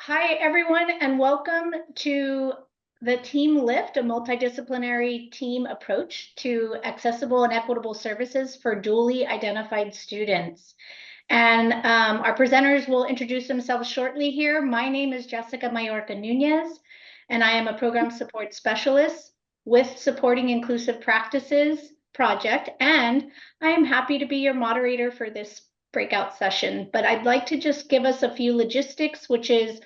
Hi, everyone, and welcome to the Team Lift, a multidisciplinary team approach to accessible and equitable services for dually identified students. And our presenters will introduce themselves shortly here. My name is Jessica Mayorga Nunez, and I am a program support specialist with Supporting Inclusive Practices project, and I am happy to be your moderator for this breakout session. But I'd like to just give us a few logistics, which is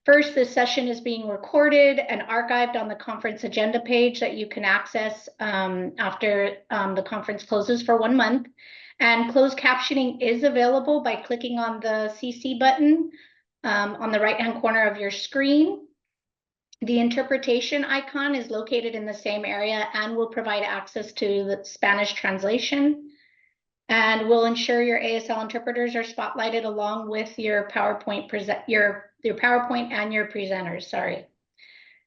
first, this session is being recorded and archived on the conference agenda page that you can access after the conference closes for 1 month. And closed captioning is available by clicking on the CC button on the right-hand corner of your screen. The interpretation icon is located in the same area and will provide access to the Spanish translation. And we'll ensure your ASL interpreters are spotlighted along with your PowerPoint your PowerPoint and your presenters, sorry.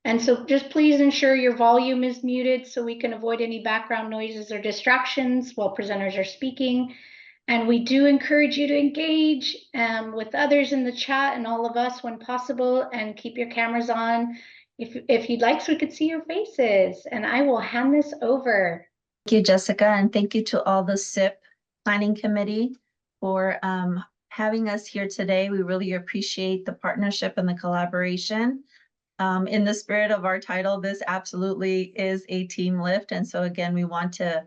And so just please ensure your volume is muted so we can avoid any background noises or distractions while presenters are speaking. And we do encourage you to engage with others in the chat and all of us when possible, and keep your cameras on if you'd like so we could see your faces. And I will hand this over. Thank you, Jessica, and thank you to all the SIP Planning Committee for having us here today. We really appreciate the partnership and the collaboration. In the spirit of our title, this absolutely is a team lift. And so again, we want to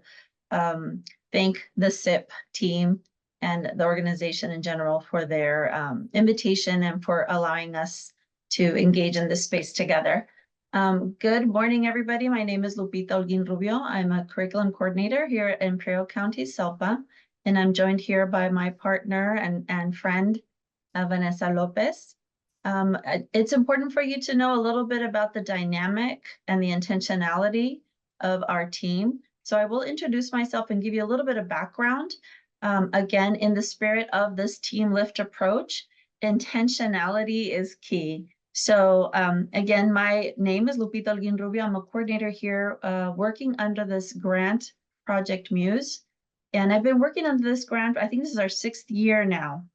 thank the SIP team and the organization in general for their invitation and for allowing us to engage in this space together. Good morning, everybody. My name is Lupita Olguin-Rubio. I'm a curriculum coordinator here at Imperial County SELPA, and I'm joined here by my partner and friend, Vanessa Lopez. It's important for you to know a little bit about the dynamic and the intentionality of our team. So I will introduce myself and give you a little bit of background. Again, in the spirit of this team lift approach, intentionality is key. So again, my name is Lupita Olguin-Rubio. I'm a coordinator here working under this grant, Project MuSE. And I've been working under this grant, I think this is our 6th year now.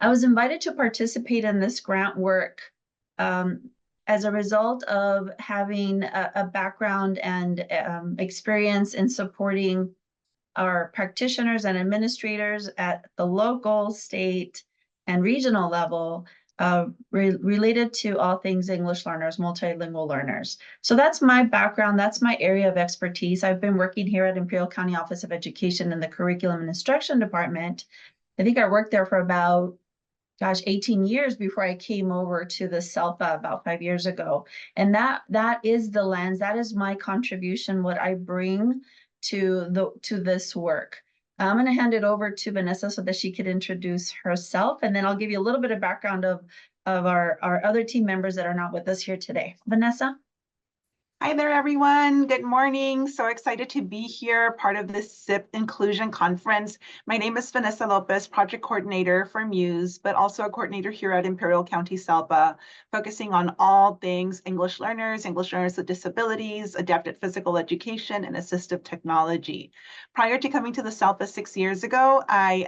I was invited to participate in this grant work as a result of having a background and experience in supporting our practitioners and administrators at the local, state, and regional level related to all things English learners, multilingual learners. So that's my background. That's my area of expertise. I've been working here at Imperial County Office of Education in the Curriculum and Instruction Department. I think I worked there for about 18 years before I came over to the SELPA about 5 years ago. And that is the lens, that is my contribution, what I bring to this work. I'm going to hand it over to Vanessa so that she could introduce herself, and then I'll give you a little bit of background of our other team members that are not with us here today. Vanessa? Hi there, everyone. Good morning. So excited to be here, part of this SIP Inclusion Conference. My name is Vanessa Lopez, Project Coordinator for MuSE, but also a coordinator here at Imperial County SELPA, focusing on all things English learners with disabilities, adapted physical education, and assistive technology. Prior to coming to the SELPA 6 years ago, I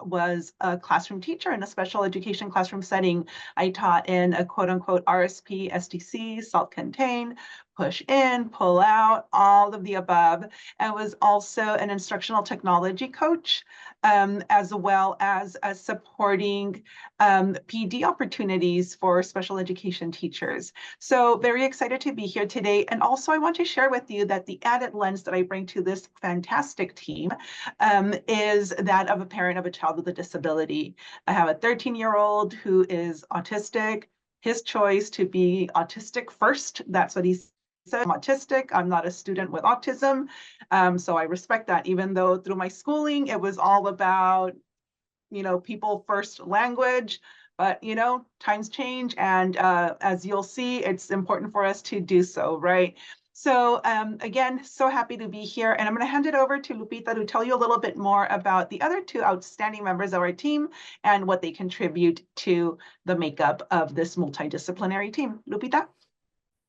was a classroom teacher in a special education classroom setting. I taught in a quote-unquote RSP, SDC, self-contained, push in, pull out, all of the above, and was also an instructional technology coach, as well as supporting PD opportunities for special education teachers. So very excited to be here today. And also I want to share with you that the added lens that I bring to this fantastic team is that of a parent of a child with a disability. I have a 13-year-old who is autistic. His choice to be autistic first, that's what he's said. I'm autistic. I'm not a student with autism. So I respect that, even though through my schooling, it was all about, people first language. But, times change. And as you'll see, it's important for us to do so, right? So again, so happy to be here. And I'm going to hand it over to Lupita to tell you a little bit more about the other two outstanding members of our team and what they contribute to the makeup of this multidisciplinary team. Lupita?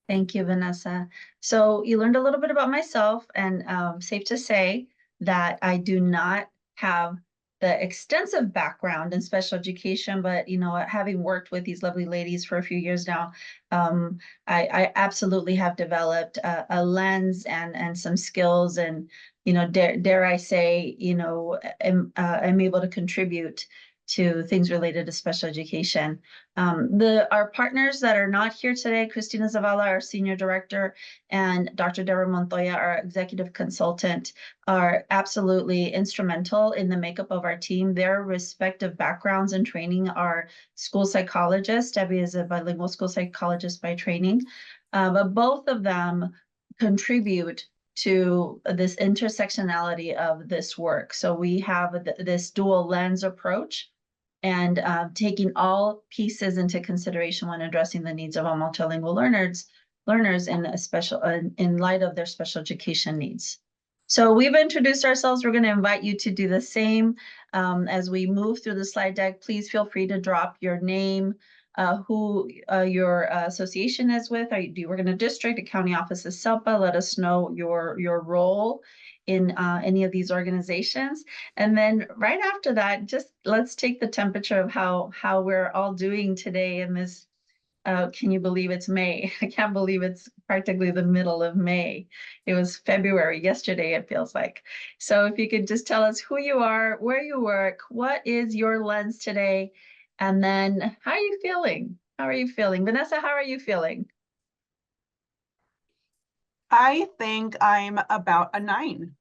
Thank you, Vanessa. So you learned a little bit about myself, and safe to say that I do not have extensive background in special education, but having worked with these lovely ladies for a few years now, I absolutely have developed a lens and some skills, and dare I say, I'm able to contribute to things related to special education. Our partners that are not here today, Christina Zavala, our Senior Director, and Dr. Deborah Montoya, our Executive Consultant, are absolutely instrumental in the makeup of our team. Their respective backgrounds and training are school psychologists. Debbie is a bilingual school psychologist by training, but both of them contribute to this intersectionality of this work. So we have this dual lens approach, and taking all pieces into consideration when addressing the needs of all multilingual learners in light of their special education needs. So we've introduced ourselves. We're going to invite you to do the same. As we move through the slide deck, please feel free to drop your name, who your association is with. Do you work in a district, a county office, a SELPA? Let us know your role in any of these organizations. And then right after that, just let's take the temperature of how we're all doing today in this. Can you believe it's May? I can't believe it's practically the middle of May. It was February yesterday, it feels like. So if you could just tell us who you are, where you work, what is your lens today, and then how are you feeling? How are you feeling? Vanessa, how are you feeling? I think I'm about a 9.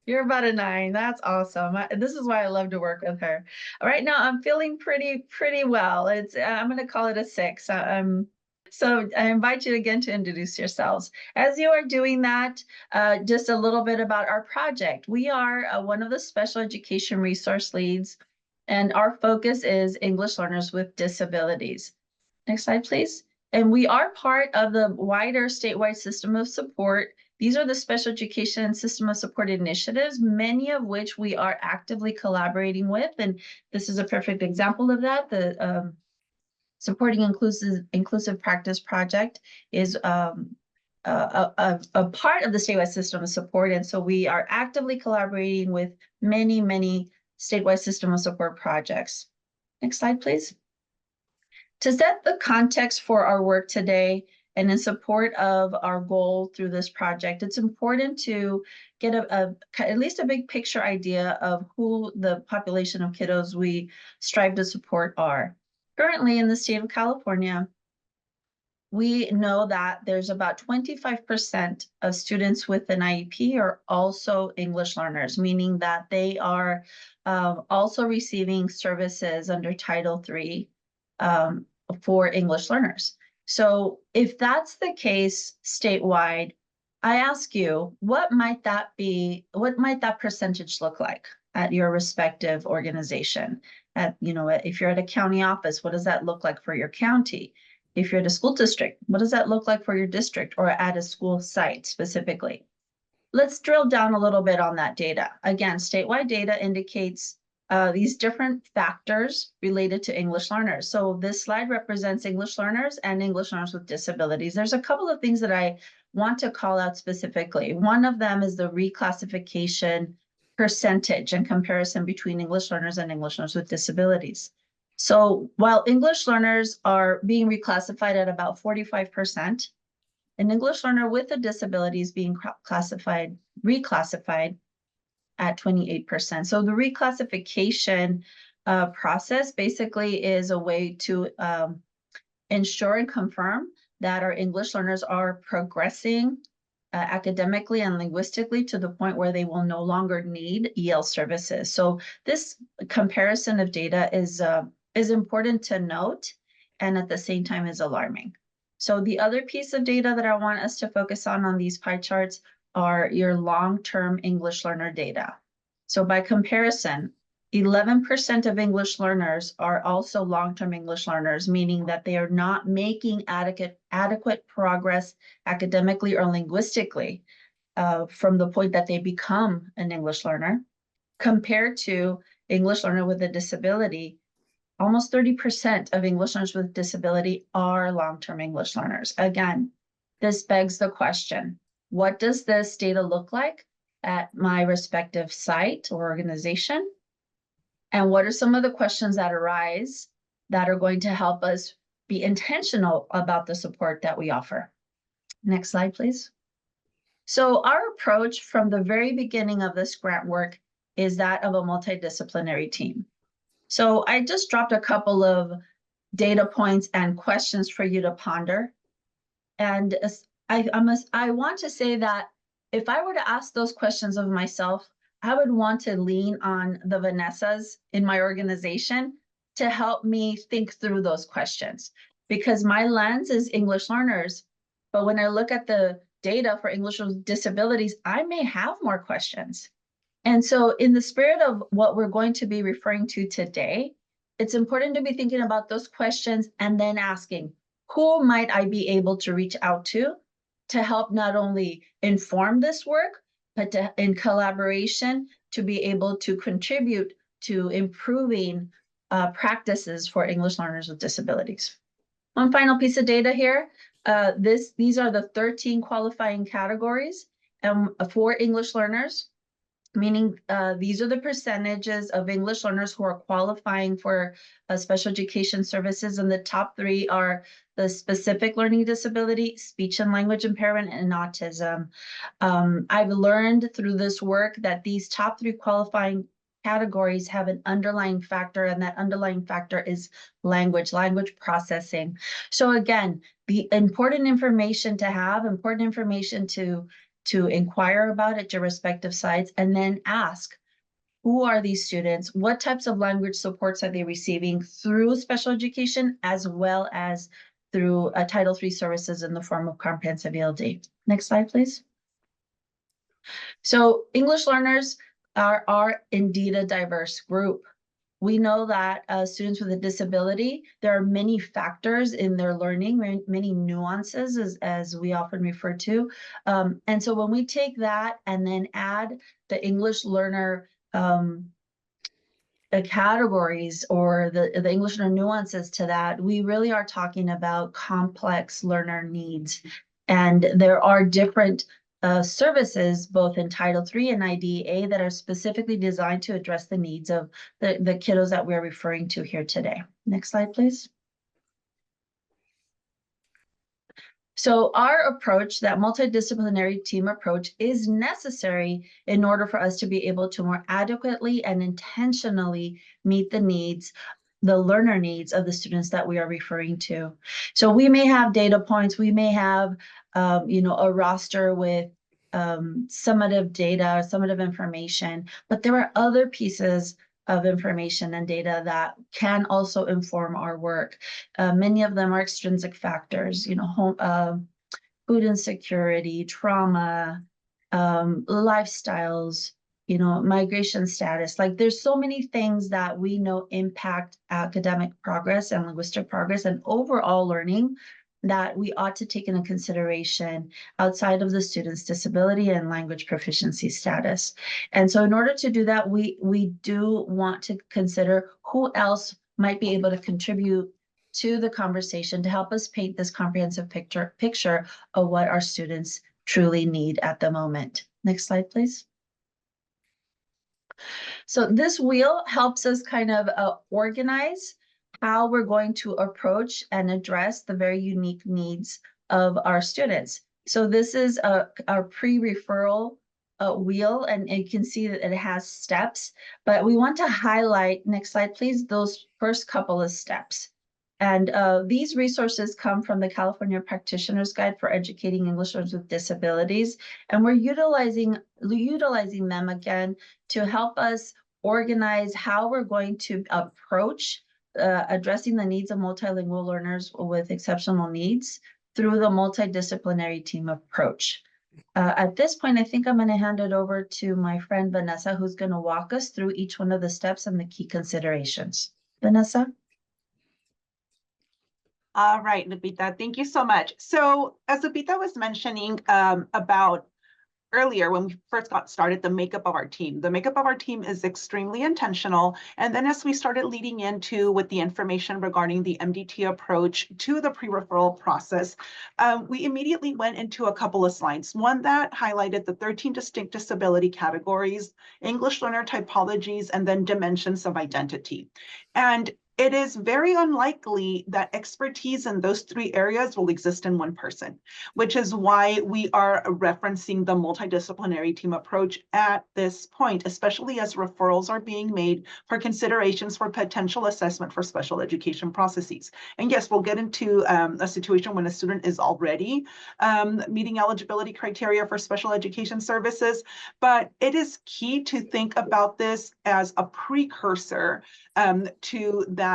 You're about a 9. That's awesome. This is why I love to work with her. Right now, I'm feeling pretty well. I'm going to call it a 6. So I invite you again to introduce yourselves. As you are doing that, just a little bit about our project. We are one of the special education resource leads, and our focus is English learners with disabilities. Next slide, please. And we are part of the wider statewide system of support. These are the special education system of support initiatives, many of which we are actively collaborating with. And this is a perfect example of that. The Supporting Inclusive Practice Project is a part of the statewide system of support. And so we are actively collaborating with many statewide system of support projects. Next slide, please. To set the context for our work today and in support of our goal through this project, it's important to get at least a big picture idea of who the population of kiddos we strive to support are. Currently in the state of California, we know that there's about 25% of students with an IEP are also English learners, meaning that they are also receiving services under Title III for English learners. So if that's the case statewide, I ask you, what might that be? What might that percentage look like at your respective organization? If you're at a county office, what does that look like for your county? If you're at a school district, what does that look like for your district or at a school site specifically? Let's drill down a little bit on that data. Again, statewide data indicates these different factors related to English learners. So this slide represents English learners and English learners with disabilities. There's a couple of things that I want to call out specifically. One of them is the reclassification percentage and comparison between English learners and English learners with disabilities. So while English learners are being reclassified at about 45%, an English learner with a disability is being reclassified at 28%. So the reclassification process basically is a way to ensure and confirm that our English learners are progressing academically and linguistically to the point where they will no longer need EL services. So this comparison of data is important to note, and at the same time is alarming. So the other piece of data that I want us to focus on these pie charts are your long-term English learner data. So by comparison, 11% of English learners are also long-term English learners, meaning that they are not making adequate progress academically or linguistically from the point that they become an English learner, compared to English learner with a disability. Almost 30% of English learners with disability are long-term English learners. Again, this begs the question, what does this data look like at my respective site or organization? And what are some of the questions that arise that are going to help us be intentional about the support that we offer? Next slide, please. So our approach from the very beginning of this grant work is that of a multidisciplinary team. So I just dropped a couple of data points and questions for you to ponder. And I want to say that if I were to ask those questions of myself, I would want to lean on the Vanessas in my organization to help me think through those questions, because my lens is English learners. But when I look at the data for English with disabilities, I may have more questions. And so in the spirit of what we're going to be referring to today, it's important to be thinking about those questions and then asking, who might I be able to reach out to help not only inform this work, but to, in collaboration, to be able to contribute to improving practices for English learners with disabilities. One final piece of data here. These are the 13 qualifying categories for English learners, meaning these are the percentages of English learners who are qualifying for special education services. And the top 3 are the specific learning disability, speech and language impairment, and autism. I've learned through this work that these top 3 qualifying categories have an underlying factor, and that underlying factor is language processing. So again, the important information to have, important information to inquire about at your respective sites, and then ask, who are these students? What types of language supports are they receiving through special education, as well as through Title III services in the form of comprehensive ELD? Next slide, please. So English learners are indeed a diverse group. We know that students with a disability, there are many factors in their learning, many nuances, as we often refer to. And so when we take that and then add the English learner categories or the English learner nuances to that, we really are talking about complex learner needs. And there are different services, both in Title III and IDEA, that are specifically designed to address the needs of the kiddos that we're referring to here today. Next slide, please. So our approach, that multidisciplinary team approach, is necessary in order for us to be able to more adequately and intentionally meet the needs, the learner needs of the students that we are referring to. So we may have data points, we may have a roster with summative data, summative information, but there are other pieces of information and data that can also inform our work. Many of them are extrinsic factors, home, food insecurity, trauma, lifestyles, migration status. Like, there's so many things that we know impact academic progress and linguistic progress and overall learning that we ought to take into consideration outside of the student's disability and language proficiency status. And so in order to do that, we do want to consider who else might be able to contribute to the conversation to help us paint this comprehensive picture of what our students truly need at the moment. Next slide, please. So this wheel helps us kind of organize how we're going to approach and address the very unique needs of our students. So this is our pre-referral wheel, and you can see that it has steps, but we want to highlight, next slide please, those first couple of steps. And these resources come from the California Practitioner's Guide for Educating English Learners with Disabilities, and we're utilizing them again to help us organize how we're going to approach addressing the needs of multilingual learners with exceptional needs through the multidisciplinary team approach. At this point, I think I'm going to hand it over to my friend Vanessa, who's going to walk us through each one of the steps and the key considerations. Vanessa? All right, Lupita, thank you so much. So as Lupita was mentioning about earlier when we first got started, the makeup of our team. The makeup of our team is extremely intentional. And then as we started leading into with the information regarding the MDT approach to the pre-referral process, we immediately went into a couple of slides. One that highlighted the 13 distinct disability categories, English learner typologies, and then dimensions of identity. And it is very unlikely that expertise in those three areas will exist in one person, which is why we are referencing the multidisciplinary team approach at this point, especially as referrals are being made for considerations for potential assessment for special education processes. And yes, we'll get into a situation when a student is already meeting eligibility criteria for special education services, but it is key to think about this as a precursor to that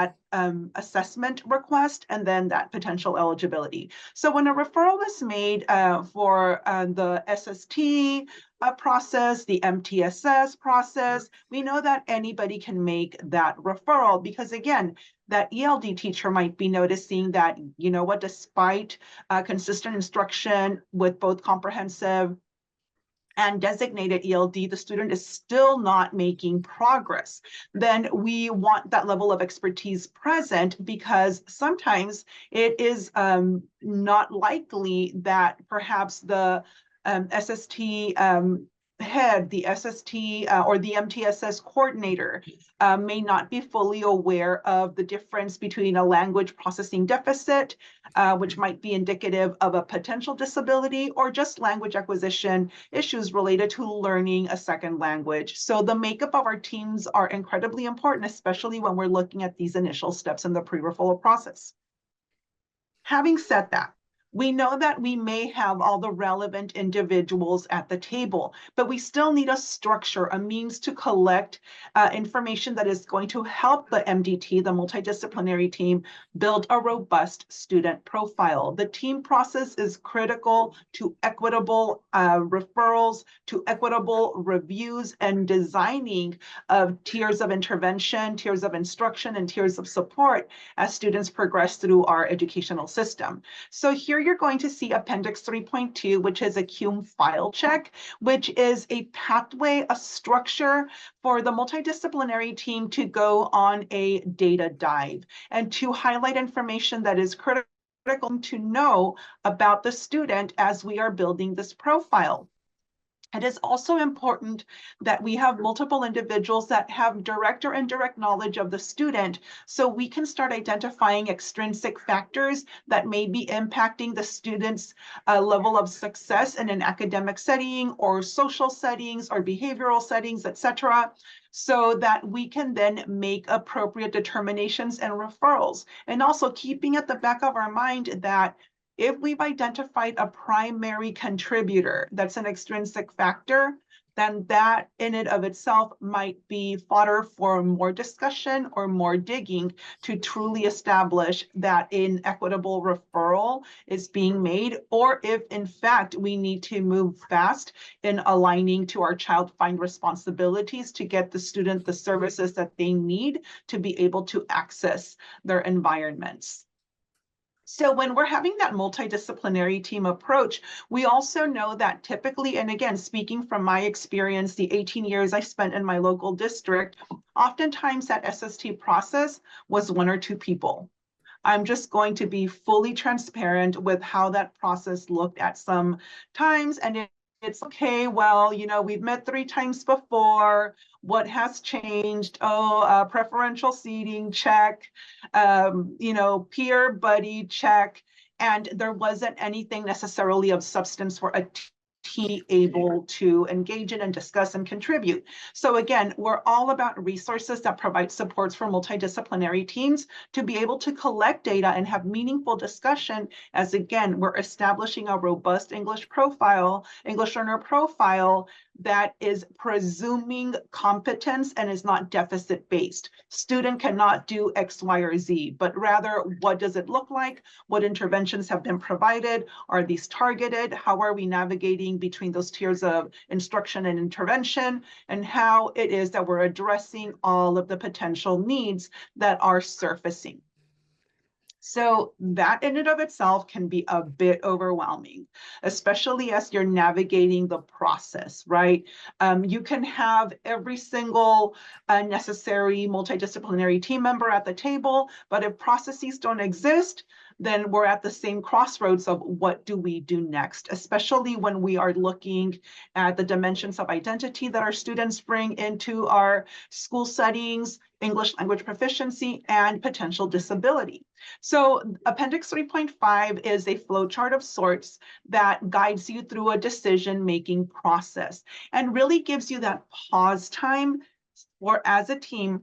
assessment request and then that potential eligibility. So when a referral is made for the SST process, the MTSS process, we know that anybody can make that referral because again, that ELD teacher might be noticing that, you know what, despite consistent instruction with both comprehensive and designated ELD, the student is still not making progress. Then we want that level of expertise present because sometimes it is not likely that perhaps the SST head, the SST or the MTSS coordinator may not be fully aware of the difference between a language processing deficit, which might be indicative of a potential disability, or just language acquisition issues related to learning a second language. So the makeup of our teams are incredibly important, especially when we're looking at these initial steps in the pre-referral process. Having said that, we know that we may have all the relevant individuals at the table, but we still need a structure, a means to collect information that is going to help the MDT, the multidisciplinary team, build a robust student profile. The team process is critical to equitable referrals, to equitable reviews and designing of tiers of intervention, tiers of instruction, and tiers of support as students progress through our educational system. So here you're going to see Appendix 3.2, which is a CUME file check, which is a pathway, a structure for the multidisciplinary team to go on a data dive and to highlight information that is critical to know about the student as we are building this profile. It is also important that we have multiple individuals that have direct or indirect knowledge of the student so we can start identifying extrinsic factors that may be impacting the student's level of success in an academic setting or social settings or behavioral settings, etc., so that we can then make appropriate determinations and referrals. And also keeping at the back of our mind that if we've identified a primary contributor that's an extrinsic factor, then that in and of itself might be fodder for more discussion or more digging to truly establish that an equitable referral is being made, or if in fact we need to move fast in aligning to our child find responsibilities to get the student the services that they need to be able to access their environments. So when we're having that multidisciplinary team approach, we also know that typically, and again, speaking from my experience, the 18 years I spent in my local district, oftentimes that SST process was one or two people. I'm just going to be fully transparent with how that process looked at some times, and it's okay, well, you know, we've met 3 times before. What has changed? Oh, preferential seating, check. You know, peer buddy, check. And there wasn't anything necessarily of substance for a team able to engage in and discuss and contribute. So again, we're all about resources that provide supports for multidisciplinary teams to be able to collect data and have meaningful discussion as, again, we're establishing a robust English profile, English learner profile that is presuming competence and is not deficit-based. Student cannot do X, Y, or Z, but rather, what does it look like? What interventions have been provided? Are these targeted? How are we navigating between those tiers of instruction and intervention? And how it is that we're addressing all of the potential needs that are surfacing. So that in and of itself can be a bit overwhelming, especially as you're navigating the process, right? You can have every single necessary multidisciplinary team member at the table, but if processes don't exist, then we're at the same crossroads of what do we do next, especially when we are looking at the dimensions of identity that our students bring into our school settings, English language proficiency, and potential disability. So Appendix 3.5 is a flowchart of sorts that guides you through a decision-making process and really gives you that pause time for as a team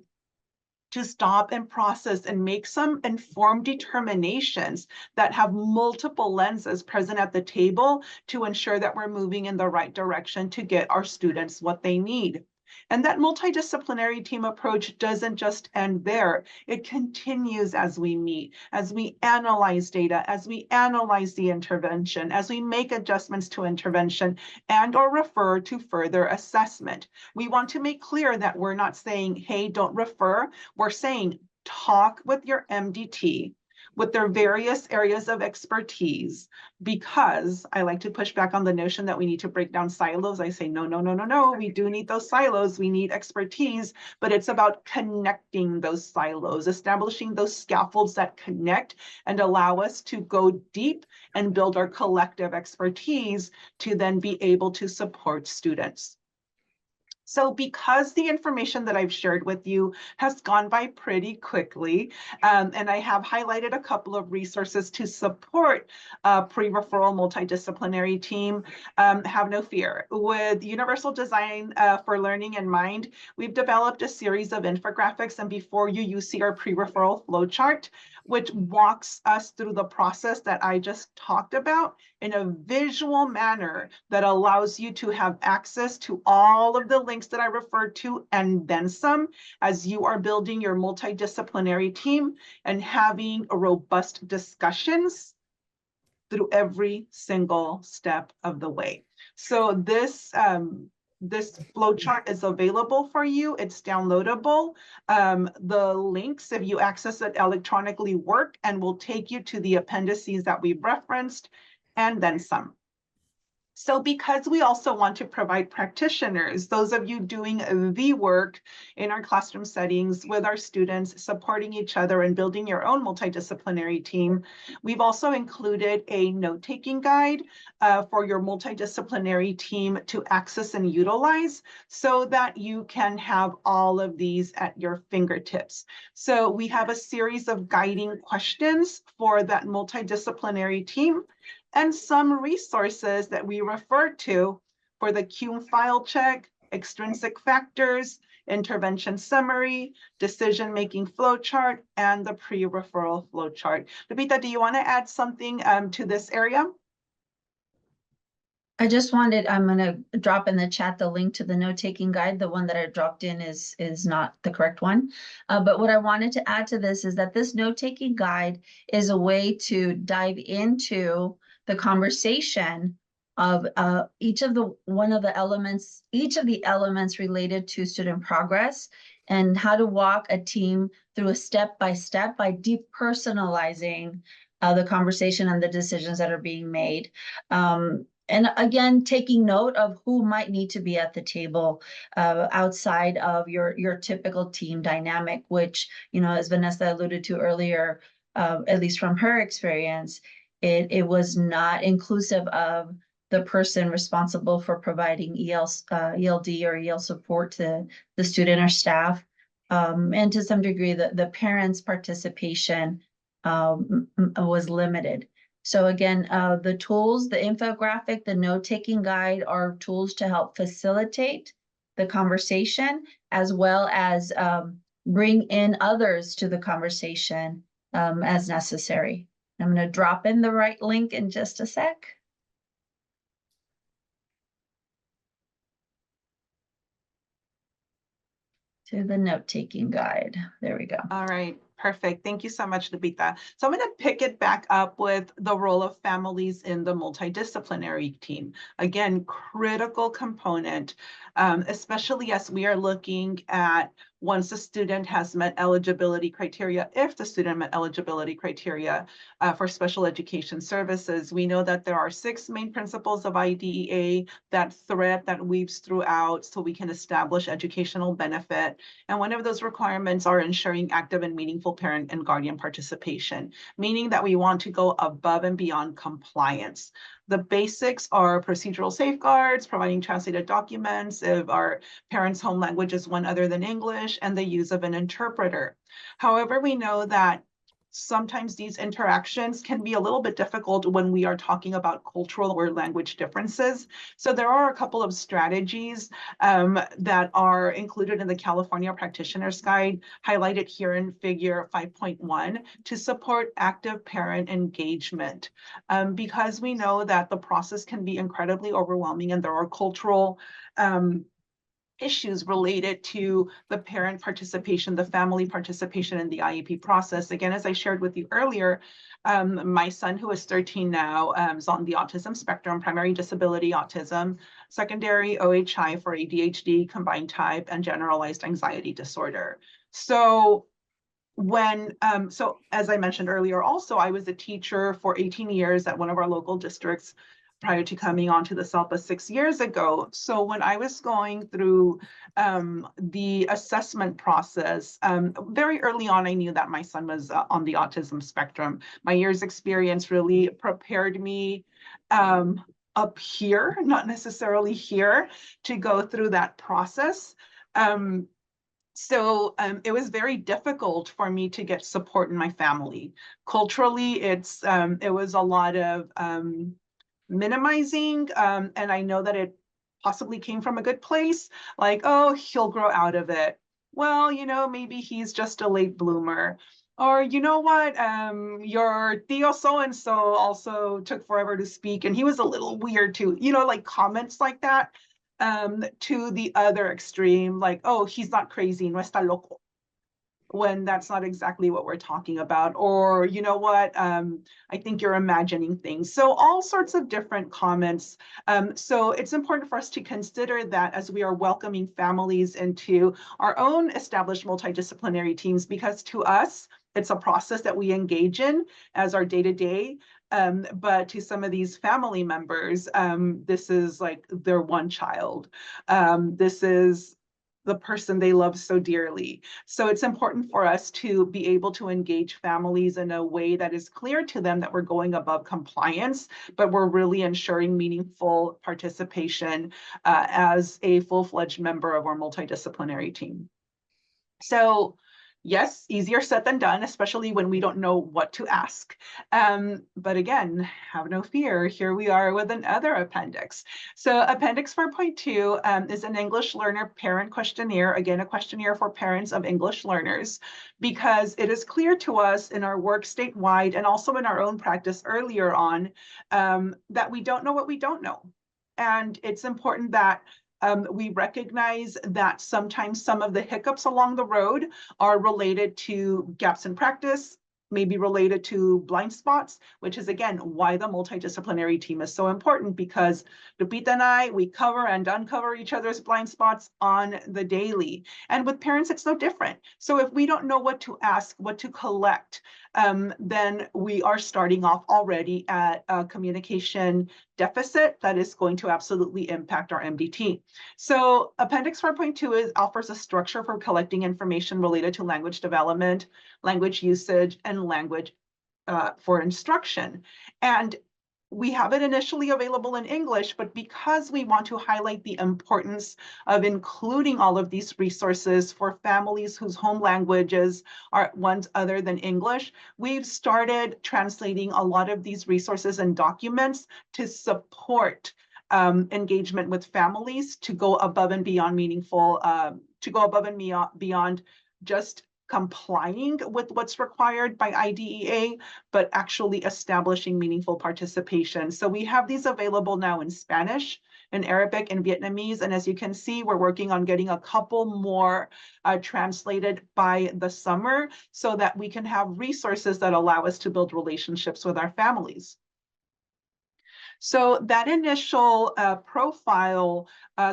to stop and process and make some informed determinations that have multiple lenses present at the table to ensure that we're moving in the right direction to get our students what they need. And that multidisciplinary team approach doesn't just end there. It continues as we meet, as we analyze data, as we analyze the intervention, as we make adjustments to intervention and or refer to further assessment. We want to make clear that we're not saying, hey, don't refer. We're saying, talk with your MDT with their various areas of expertise, because I like to push back on the notion that we need to break down silos. I say, no, we do need those silos. We need expertise, but it's about connecting those silos, establishing those scaffolds that connect and allow us to go deep and build our collective expertise to then be able to support students. So because the information that I've shared with you has gone by pretty quickly, and I have highlighted a couple of resources to support a pre-referral multidisciplinary team, have no fear. With Universal Design for Learning in mind, we've developed a series of infographics, and before you see our pre-referral flowchart, which walks us through the process that I just talked about in a visual manner that allows you to have access to all of the links that I referred to and then some as you are building your multidisciplinary team and having robust discussions through every single step of the way. So this flowchart is available for you. It's downloadable. The links, if you access it electronically, work and will take you to the appendices that we've referenced and then some. So because we also want to provide practitioners, those of you doing the work in our classroom settings with our students, supporting each other and building your own multidisciplinary team, we've also included a note-taking guide for your multidisciplinary team to access and utilize so that you can have all of these at your fingertips. So we have a series of guiding questions for that multidisciplinary team and some resources that we refer to for the CUME file check, extrinsic factors, intervention summary, decision-making flowchart, and the pre-referral flowchart. Lupita, do you want to add something to this area? I just wanted, I'm going to drop in the chat the link to the note-taking guide. The one that I dropped in is not the correct one. But what I wanted to add to this is that this note-taking guide is a way to dive into the conversation of each of the elements related to student progress and how to walk a team through a step-by-step by depersonalizing the conversation and the decisions that are being made. And again, taking note of who might need to be at the table outside of your typical team dynamic, which, you know, as Vanessa alluded to earlier, at least from her experience, it was not inclusive of the person responsible for providing ELD or EL support to the student or staff, and to some degree the parents' participation was limited. So again, the tools, the infographic, the note-taking guide are tools to help facilitate the conversation as well as bring in others to the conversation as necessary. I'm going to drop in the right link in just a sec. To the note-taking guide. There we go. All right, perfect. Thank you so much, Lupita. So I'm going to pick it back up with the role of families in the multidisciplinary team. Again, critical component, especially as we are looking at once the student has met eligibility criteria, if the student met eligibility criteria for special education services. We know that there are 6 main principles of IDEA, that thread that weaves throughout so we can establish educational benefit. And one of those requirements are ensuring active and meaningful parent and guardian participation, meaning that we want to go above and beyond compliance. The basics are procedural safeguards, providing translated documents if our parent's home language is one other than English, and the use of an interpreter. However, we know that sometimes these interactions can be a little bit difficult when we are talking about cultural or language differences. So there are a couple of strategies that are included in the California Practitioner's Guide, highlighted here in figure 5.1, to support active parent engagement. Because we know that the process can be incredibly overwhelming and there are cultural issues related to the parent participation, the family participation in the IEP process. Again, as I shared with you earlier, my son, who is 13 now, is on the autism spectrum, primary disability autism, secondary OHI for ADHD, combined type, and generalized anxiety disorder. So as I mentioned earlier, also, I was a teacher for 18 years at one of our local districts prior to coming onto the SELPA 6 years ago. So when I was going through the assessment process, very early on, I knew that my son was on the autism spectrum. My year's experience really prepared me up here, not necessarily here, to go through that process. So it was very difficult for me to get support in my family. Culturally, it was a lot of minimizing, and I know that it possibly came from a good place, like, oh, he'll grow out of it. Well, maybe he's just a late bloomer. Or, you know what, your tío so-and-so also took forever to speak, and he was a little weird too, like comments like that. To the other extreme, like, oh, he's not crazy, no está loco, when that's not exactly what we're talking about. Or, you know what, I think you're imagining things. So all sorts of different comments. So it's important for us to consider that as we are welcoming families into our own established multidisciplinary teams, because to us, it's a process that we engage in as our day-to-day. But to some of these family members, this is like their one child. This is the person they love so dearly. So it's important for us to be able to engage families in a way that is clear to them that we're going above compliance, but we're really ensuring meaningful participation as a full-fledged member of our multidisciplinary team. So yes, easier said than done, especially when we don't know what to ask. But again, have no fear. Here we are with another appendix. So Appendix 4.2 is an English learner parent questionnaire, again, a questionnaire for parents of English learners, because it is clear to us in our work statewide and also in our own practice earlier on that we don't know what we don't know. And it's important that we recognize that sometimes some of the hiccups along the road are related to gaps in practice, maybe related to blind spots, which is, again, why the multidisciplinary team is so important, because Lupita and I, we cover and uncover each other's blind spots on the daily. And with parents, it's no different. So if we don't know what to ask, what to collect, then we are starting off already at a communication deficit that is going to absolutely impact our MDT. So Appendix 4.2 offers a structure for collecting information related to language development, language usage, and language for instruction. And we have it initially available in English, but because we want to highlight the importance of including all of these resources for families whose home languages are ones other than English, we've started translating a lot of these resources and documents to support engagement with families, to go above and beyond meaningful, to go above and beyond just complying with what's required by IDEA, but actually establishing meaningful participation. So we have these available now in Spanish, in Arabic, and Vietnamese. And as you can see, we're working on getting a couple more translated by the summer so that we can have resources that allow us to build relationships with our families. So that initial profile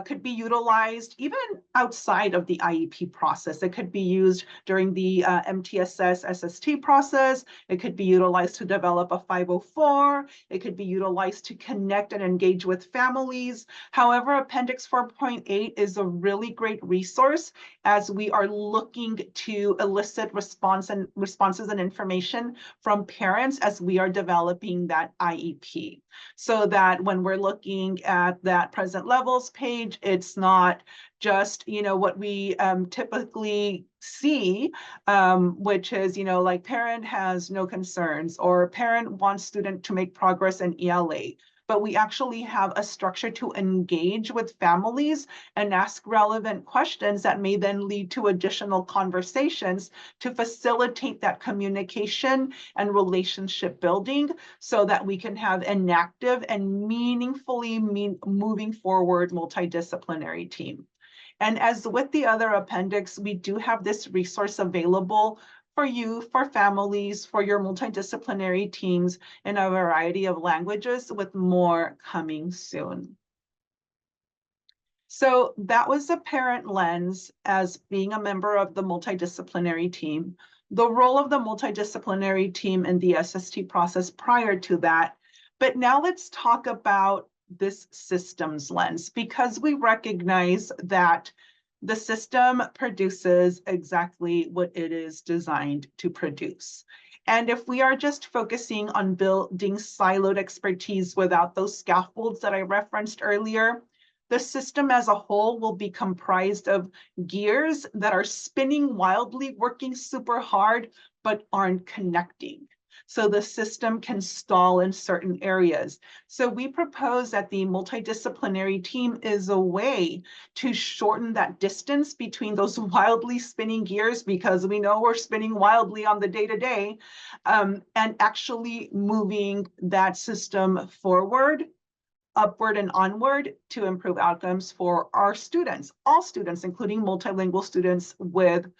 could be utilized even outside of the IEP process. It could be used during the MTSS SST process. It could be utilized to develop a 504. It could be utilized to connect and engage with families. However, Appendix 4.8 is a really great resource as we are looking to elicit responses and information from parents as we are developing that IEP. So that when we're looking at that present levels page, it's not just, what we typically see, which is, like parent has no concerns or parent wants student to make progress in ELA. But we actually have a structure to engage with families and ask relevant questions that may then lead to additional conversations to facilitate that communication and relationship building so that we can have an active and meaningfully moving forward multidisciplinary team. And as with the other appendix, we do have this resource available for you, for families, for your multidisciplinary teams in a variety of languages, with more coming soon. So that was the parent lens as being a member of the multidisciplinary team. The role of the multidisciplinary team in the SST process prior to that. But now let's talk about this systems lens, because we recognize that the system produces exactly what it is designed to produce. And if we are just focusing on building siloed expertise without those scaffolds that I referenced earlier, the system as a whole will be comprised of gears that are spinning wildly, working super hard, but aren't connecting. So the system can stall in certain areas. So we propose that the multidisciplinary team is a way to shorten that distance between those wildly spinning gears, because we know we're spinning wildly on the day-to-day, and actually moving that system forward, upward and onward to improve outcomes for our students, all students, including multilingual students with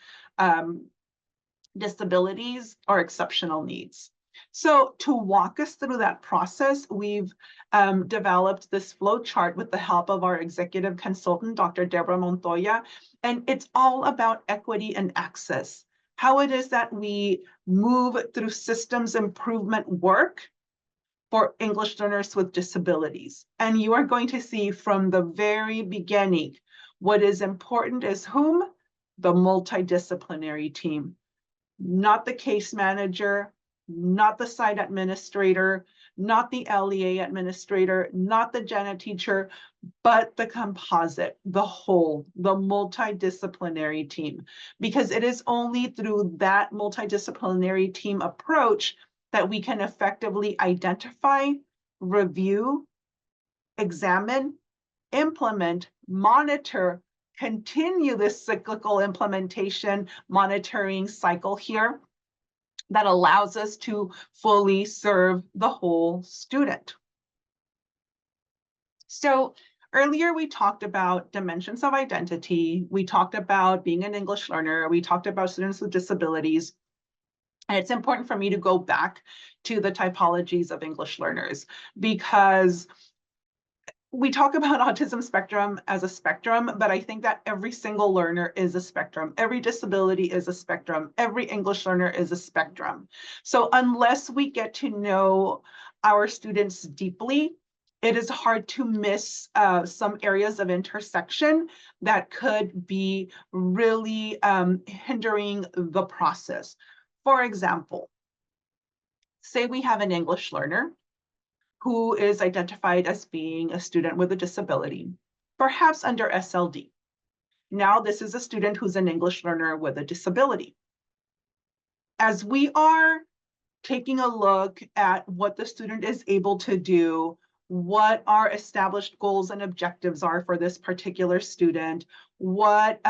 disabilities or exceptional needs. So to walk us through that process, we've developed this flow chart with the help of our executive consultant, Dr. Deborah Montoya, and it's all about equity and access, how it is that we move through systems improvement work for English learners with disabilities. And you are going to see from the very beginning, what is important is whom? The multidisciplinary team, not the case manager, not the site administrator, not the LEA administrator, not the gen ed teacher, but the composite, the whole, the multidisciplinary team. Because it is only through that multidisciplinary team approach that we can effectively identify, review, examine, implement, monitor, continue this cyclical implementation monitoring cycle here that allows us to fully serve the whole student. So earlier we talked about dimensions of identity. We talked about being an English learner. We talked about students with disabilities. And it's important for me to go back to the typologies of English learners, because we talk about autism spectrum as a spectrum, but I think that every single learner is a spectrum. Every disability is a spectrum. Every English learner is a spectrum. So unless we get to know our students deeply, it is hard to miss some areas of intersection that could be really hindering the process. For example, say we have an English learner who is identified as being a student with a disability, perhaps under SLD. Now this is a student who's an English learner with a disability. As we are taking a look at what the student is able to do, what our established goals and objectives are for this particular student, what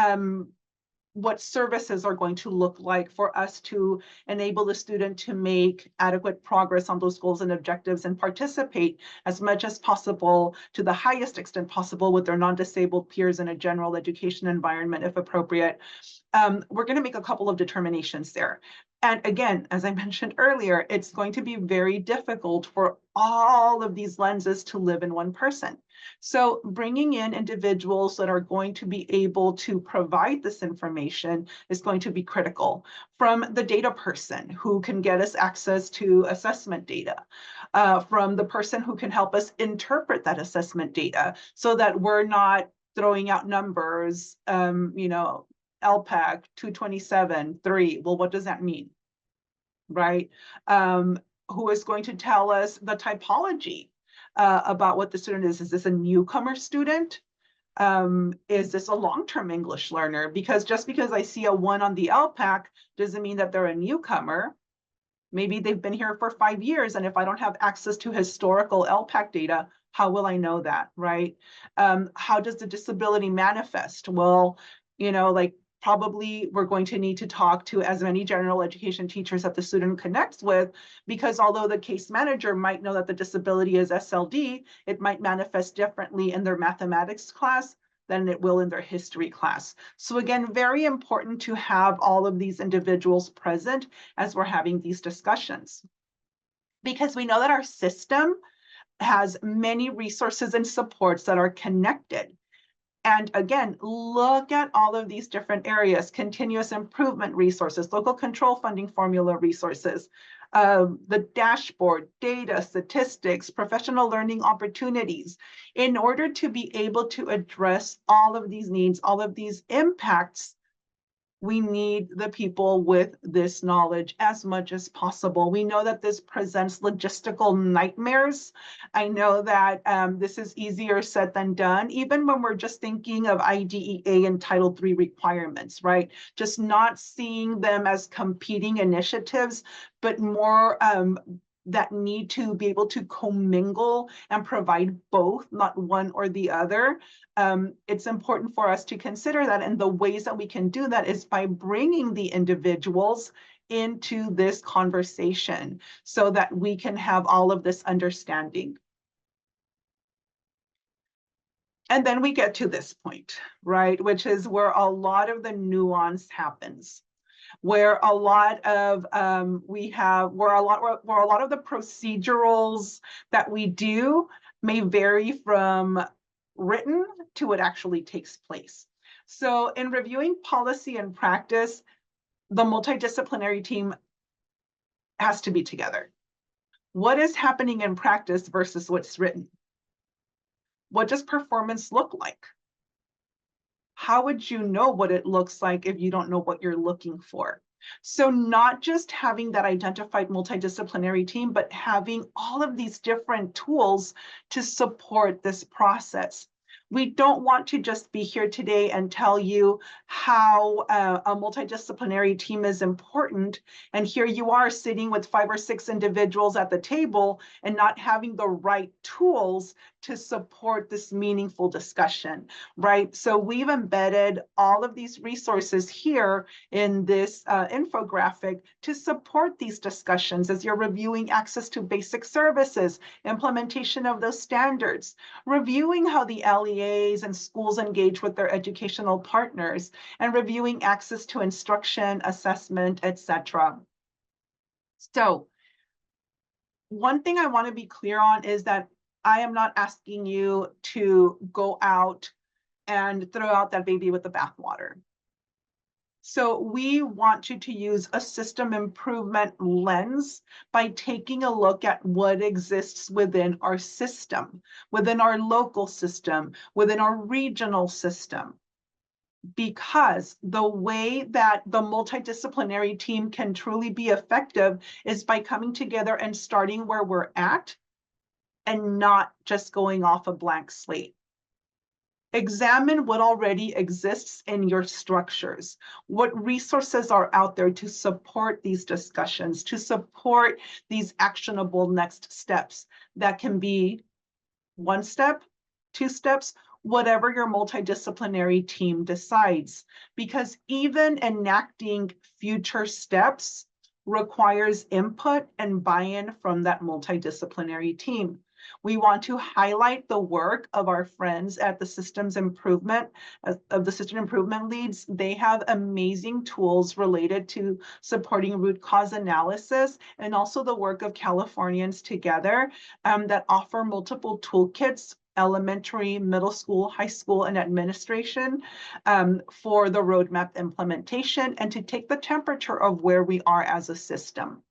services are going to look like for us to enable the student to make adequate progress on those goals and objectives and participate as much as possible to the highest extent possible with their non-disabled peers in a general education environment if appropriate. We're going to make a couple of determinations there. And again, as I mentioned earlier, it's going to be very difficult for all of these lenses to live in one person. So bringing in individuals that are going to be able to provide this information is going to be critical. From the data person who can get us access to assessment data, from the person who can help us interpret that assessment data so that we're not throwing out numbers, LPAC 227, 3. Well, what does that mean? Right? Who is going to tell us the typology about what the student is? Is this a newcomer student? Is this a long-term English learner? Because just because I see a 1 on the LPAC doesn't mean that they're a newcomer. Maybe they've been here for 5 years, and if I don't have access to historical LPAC data, how will I know that, right? How does the disability manifest? Well, probably we're going to need to talk to as many general education teachers that the student connects with, because although the case manager might know that the disability is SLD, it might manifest differently in their mathematics class than it will in their history class. So again, very important to have all of these individuals present as we're having these discussions. Because we know that our system has many resources and supports that are connected. And again, look at all of these different areas: continuous improvement resources, local control funding formula resources, the dashboard, data, statistics, professional learning opportunities. In order to be able to address all of these needs, all of these impacts, we need the people with this knowledge as much as possible. We know that this presents logistical nightmares. I know that this is easier said than done, even when we're just thinking of IDEA and Title III requirements, right? Just not seeing them as competing initiatives, but more that need to be able to commingle and provide both, not one or the other. It's important for us to consider that, and the ways that we can do that is by bringing the individuals into this conversation so that we can have all of this understanding. And then we get to this point, right, which is where a lot of the nuance happens, where a lot of where a lot of the procedurals that we do may vary from written to what actually takes place. So in reviewing policy and practice, the multidisciplinary team has to be together. What is happening in practice versus what's written? What does performance look like? How would you know what it looks like if you don't know what you're looking for? So not just having that identified multidisciplinary team, but having all of these different tools to support this process. We don't want to just be here today and tell you how a multidisciplinary team is important. And here you are sitting with 5 or 6 individuals at the table and not having the right tools to support this meaningful discussion, right? So we've embedded all of these resources here in this infographic to support these discussions as you're reviewing access to basic services, implementation of those standards, reviewing how the LEAs and schools engage with their educational partners, and reviewing access to instruction, assessment, etc. So one thing I want to be clear on is that I am not asking you to go out and throw out that baby with the bathwater. So we want you to use a system improvement lens by taking a look at what exists within our system, within our local system, within our regional system. Because the way that the multidisciplinary team can truly be effective is by coming together and starting where we're at and not just going off a blank slate. Examine what already exists in your structures. What resources are out there to support these discussions, to support these actionable next steps that can be 1 step, 2 steps, whatever your multidisciplinary team decides. Because even enacting future steps requires input and buy-in from that multidisciplinary team. We want to highlight the work of our friends at the systems improvement, of the system improvement leads. They have amazing tools related to supporting root cause analysis, and also the work of Californians Together that offer multiple toolkits, elementary, middle school, high school, and administration for the roadmap implementation and to take the temperature of where we are as a system.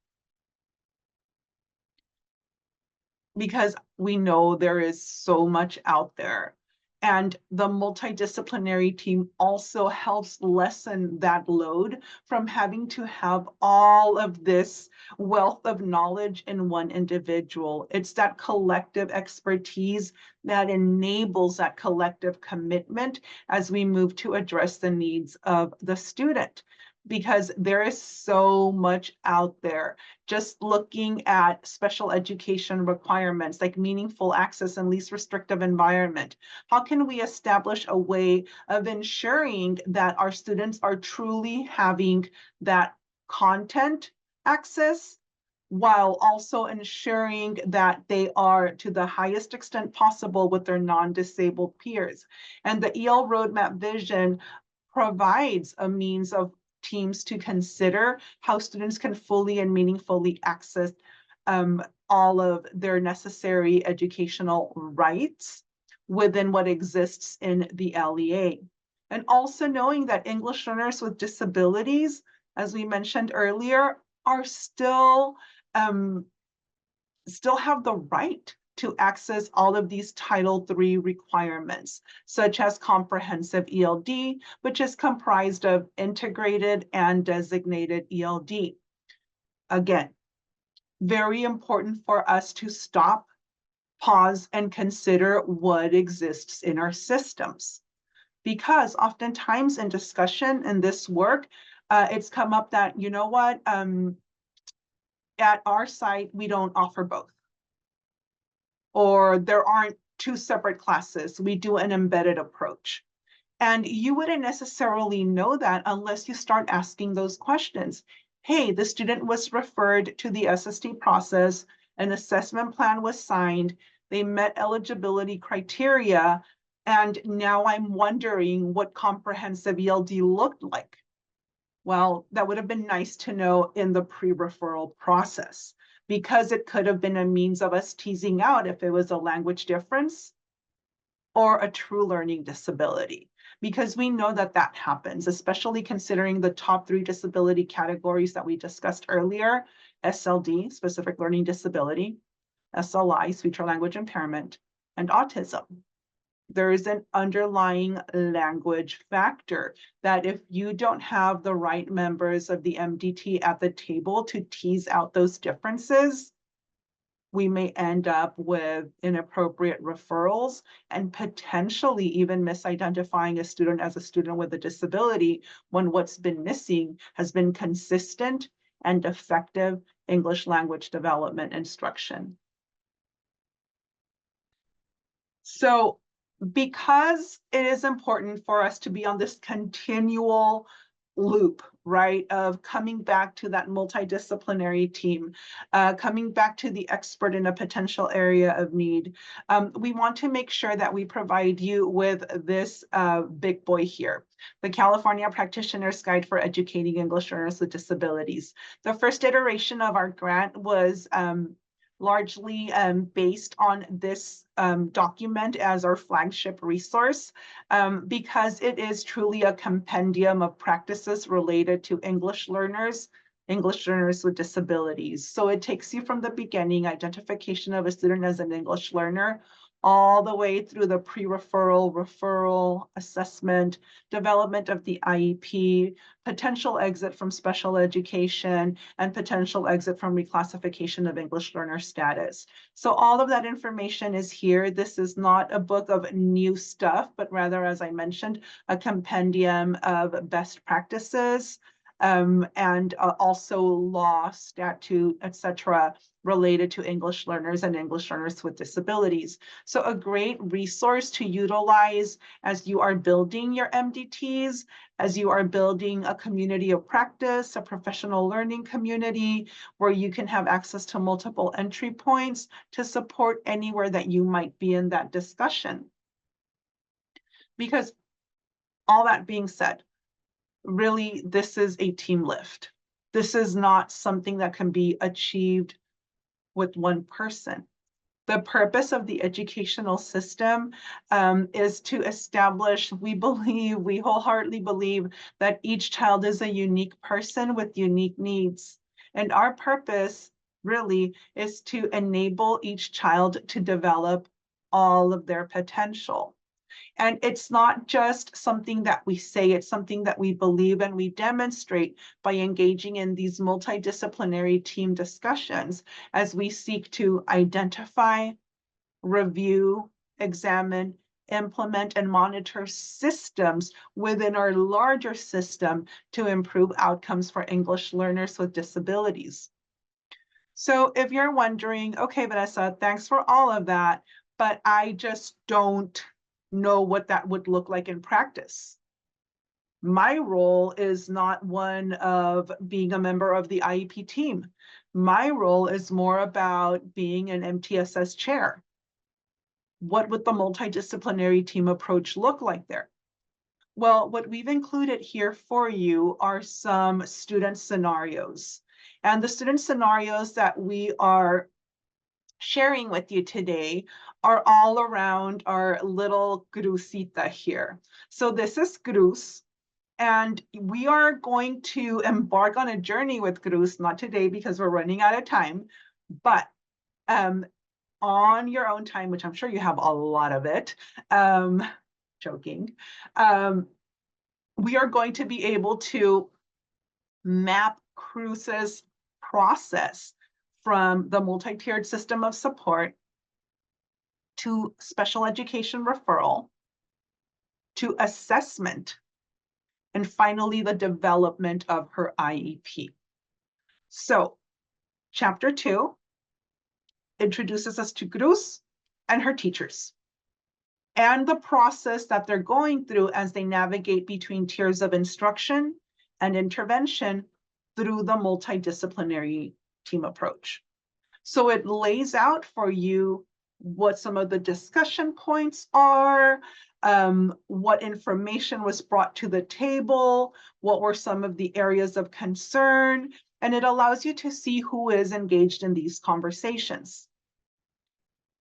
Because we know there is so much out there. And the multidisciplinary team also helps lessen that load from having to have all of this wealth of knowledge in one individual. It's that collective expertise that enables that collective commitment as we move to address the needs of the student. Because there is so much out there. Just looking at special education requirements like meaningful access and least restrictive environment. How can we establish a way of ensuring that our students are truly having that content access while also ensuring that they are to the highest extent possible with their non-disabled peers? And the EL roadmap vision provides a means of teams to consider how students can fully and meaningfully access all of their necessary educational rights within what exists in the LEA. And also knowing that English learners with disabilities, as we mentioned earlier, are still have the right to access all of these Title III requirements, such as comprehensive ELD, which is comprised of integrated and designated ELD. Again, very important for us to stop, pause, and consider what exists in our systems. Because oftentimes in discussion in this work, it's come up that, you know what, at our site, we don't offer both. Or there aren't two separate classes. We do an embedded approach. And you wouldn't necessarily know that unless you start asking those questions. Hey, the student was referred to the SST process, an assessment plan was signed, they met eligibility criteria, and now I'm wondering what comprehensive ELD looked like. Well, that would have been nice to know in the pre-referral process, because it could have been a means of us teasing out if it was a language difference or a true learning disability, because we know that that happens, especially considering the top 3 disability categories that we discussed earlier: SLD, specific learning disability, SLI, speech or language impairment, and autism. There is an underlying language factor that if you don't have the right members of the MDT at the table to tease out those differences, we may end up with inappropriate referrals and potentially even misidentifying a student as a student with a disability when what's been missing has been consistent and effective English language development instruction. So, because it is important for us to be on this continual loop, right, of coming back to that multidisciplinary team, coming back to the expert in a potential area of need, we want to make sure that we provide you with this big boy here, the California Practitioner's Guide for Educating English Learners with Disabilities. The first iteration of our grant was largely based on this document as our flagship resource, because it is truly a compendium of practices related to English learners with disabilities. So it takes you from the beginning, identification of a student as an English learner, all the way through the pre-referral, referral, assessment, development of the IEP, potential exit from special education, and potential exit from reclassification of English learner status. So all of that information is here. This is not a book of new stuff, but rather, as I mentioned, a compendium of best practices and also law, statute, etc., related to English learners and English learners with disabilities. So a great resource to utilize as you are building your MDTs, as you are building a community of practice, a professional learning community, where you can have access to multiple entry points to support anywhere that you might be in that discussion. Because all that being said, really, this is a team lift. This is not something that can be achieved with one person. The purpose of the educational system is to establish, we wholeheartedly believe that each child is a unique person with unique needs. And our purpose really is to enable each child to develop all of their potential. And it's not just something that we say, it's something that we believe, and we demonstrate by engaging in these multidisciplinary team discussions as we seek to identify, review, examine, implement, and monitor systems within our larger system to improve outcomes for English learners with disabilities. So if you're wondering, okay, Vanessa, thanks for all of that, but I just don't know what that would look like in practice. My role is not one of being a member of the IEP team. My role is more about being an MTSS chair. What would the multidisciplinary team approach look like there? Well, what we've included here for you are some student scenarios. And the student scenarios that we are sharing with you today are all around our little Grusita here. So this is Grus, and we are going to embark on a journey with Grus, not today because we're running out of time, but on your own time, which I'm sure you have a lot of it, joking, we are going to be able to map Grus's process from the multi-tiered system of support to special education referral, to assessment, and finally the development of her IEP. So chapter 2 introduces us to Grus and her teachers and the process that they're going through as they navigate between tiers of instruction and intervention through the multidisciplinary team approach. So it lays out for you what some of the discussion points are, what information was brought to the table, what were some of the areas of concern, and it allows you to see who is engaged in these conversations.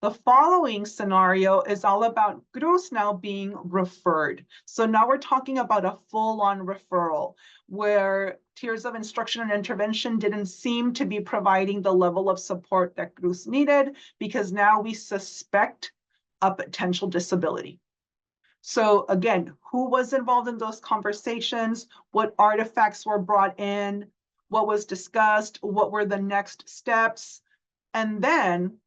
The following scenario is all about Grus now being referred. So now we're talking about a full-on referral where tiers of instruction and intervention didn't seem to be providing the level of support that Grus needed because now we suspect a potential disability. So again, who was involved in those conversations? What artifacts were brought in? What was discussed? What were the next steps? And then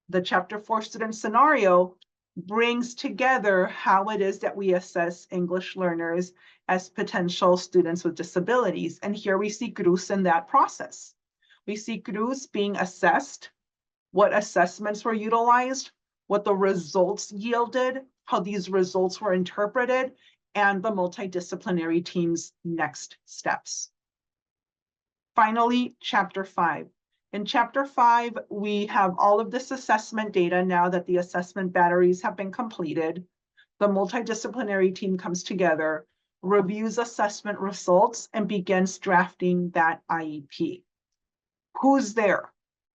the chapter 4 student scenario brings together how it is that we assess English learners as potential students with disabilities. And here we see Grus in that process. We see Grus being assessed, what assessments were utilized, what the results yielded, how these results were interpreted, and the multidisciplinary team's next steps. Finally, chapter 5. In chapter 5, we have all of this assessment data now that the assessment batteries have been completed. The multidisciplinary team comes together, reviews assessment results, and begins drafting that IEP. Who's there?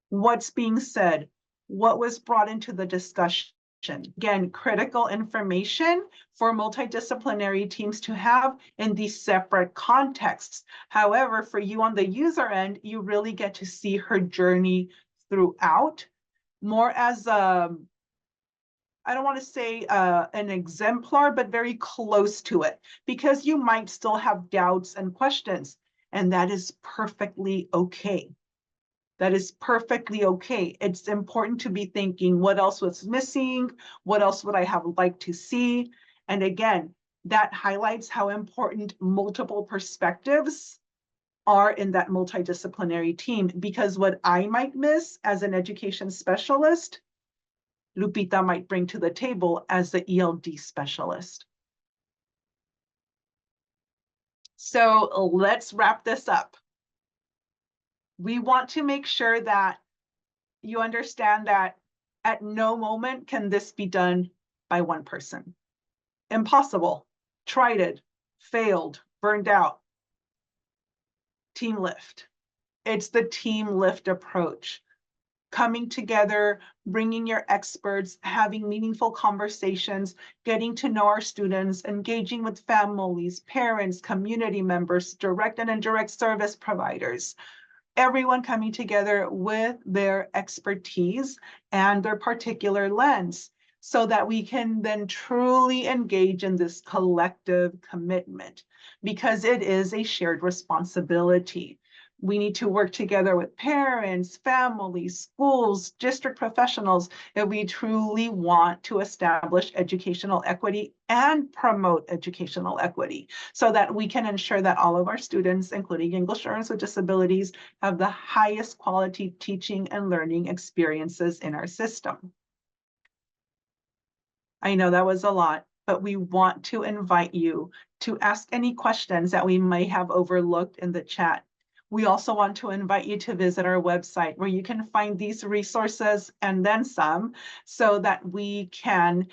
What's being said? What was brought into the discussion? Again, critical information for multidisciplinary teams to have in these separate contexts. However, for you on the user end, you really get to see her journey throughout, more as I don't want to say an exemplar, but very close to it, because you might still have doubts and questions, and that is perfectly okay. That is perfectly okay. It's important to be thinking, what else was missing? What else would I have liked to see? And again, that highlights how important multiple perspectives are in that multidisciplinary team, because what I might miss as an education specialist, Lupita might bring to the table as the ELD specialist. So let's wrap this up. We want to make sure that you understand that at no moment can this be done by one person. Impossible. Tried it, failed, burned out. Team lift. It's the team lift approach. Coming together, bringing your experts, having meaningful conversations, getting to know our students, engaging with families, parents, community members, direct and indirect service providers. Everyone coming together with their expertise and their particular lens, so that we can then truly engage in this collective commitment, because it is a shared responsibility. We need to work together with parents, families, schools, district professionals, if we truly want to establish educational equity and promote educational equity, so that we can ensure that all of our students, including English learners with disabilities, have the highest quality teaching and learning experiences in our system. I know that was a lot, but we want to invite you to ask any questions that we may have overlooked in the chat. We also want to invite you to visit our website, where you can find these resources and then some, so that we can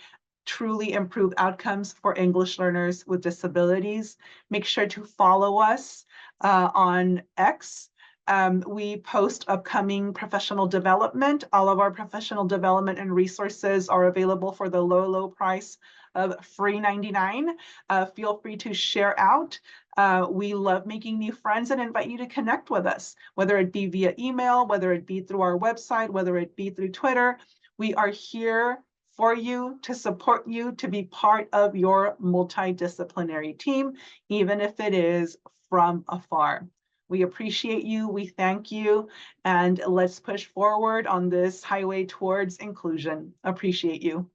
truly improve outcomes for English learners with disabilities. Make sure to follow us on X. We post upcoming professional development. All of our professional development and resources are available for the low price of free $99. Feel free to share out. We love making new friends and invite you to connect with us, whether it be via email, whether it be through our website, whether it be through Twitter. We are here for you, to support you, to be part of your multidisciplinary team, even if it is from afar. We appreciate you, we thank you, and let's push forward on this highway towards inclusion. Appreciate you.